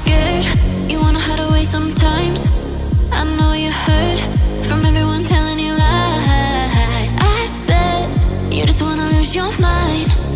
scared, you wanna hide away sometimes. I know you hurt from everyone telling you lies. I bet you just wanna lose your mind.